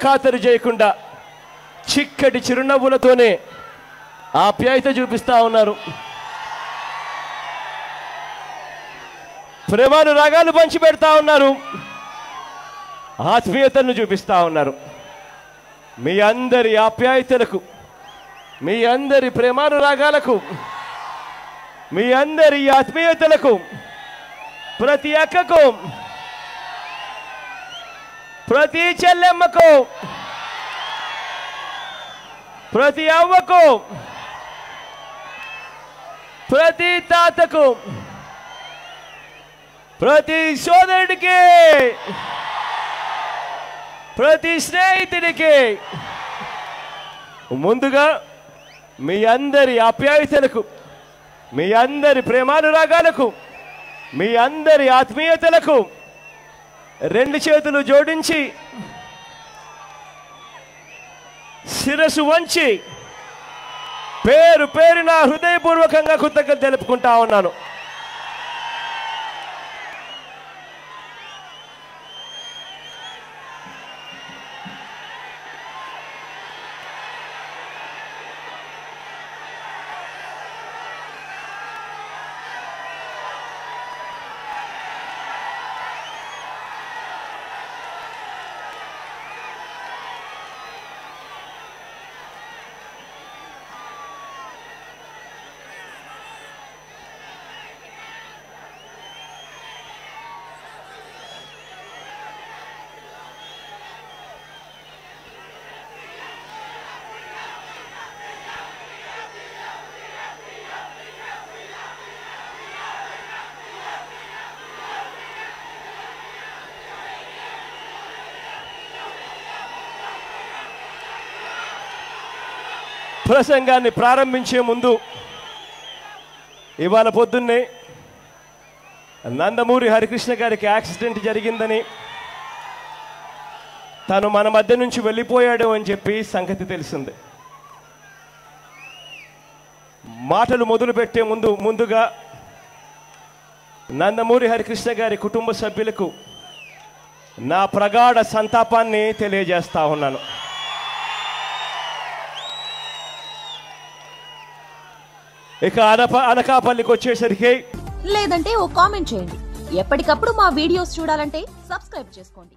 ఖాతరు చేయకుండా చిక్కటి చిరునవ్వులతోనే ఆప్యాయత చూపిస్తా ఉన్నారు. ప్రేమానురాగాలు పంచి పెడతా ఉన్నారు. ఆత్మీయతను చూపిస్తా ఉన్నారు. మీ అందరి ఆప్యాయతలకు, మీ అందరి ప్రేమానురాగాలకు, మీ అందరి ఆత్మీయతలకు, ప్రతి అక్కకు, ప్రతి చెల్లెమ్మకు, ప్రతి అవ్వకు, ప్రతి తాతకు, ప్రతి సోదరుడికి, ప్రతి స్నేహితుడికి ముందుగా మీ అందరి ఆప్యాయతలకు, మీ అందరి ప్రేమానురాగాలకు, మీ అందరి ఆత్మీయతలకు రెండు చేతులు జోడించి శిరస్సు వంచి పేరు పేరున హృదయపూర్వకంగా కృతజ్ఞత తెలుపుకుంటా ఉన్నాను. ప్రసంగాన్ని ప్రారంభించే ముందు ఇవాళ పొద్దున్నే నందమూరి హరికృష్ణ గారికి యాక్సిడెంట్ జరిగిందని, తను మన మధ్య నుంచి వెళ్ళిపోయాడు అని చెప్పి సంగతి తెలిసింది. మాటలు మొదలుపెట్టే ముందుగా నందమూరి హరికృష్ణ గారి కుటుంబ సభ్యులకు నా ప్రగాఢ సంతాపాన్ని తెలియజేస్తా ఉన్నాను. ఇక అనకాపల్లికి వచ్చేసరికి లేదంటే ఓ కామెంట్ చేయండి. ఎప్పటికప్పుడు మా వీడియోస్ చూడాలంటే సబ్స్క్రైబ్ చేసుకోండి.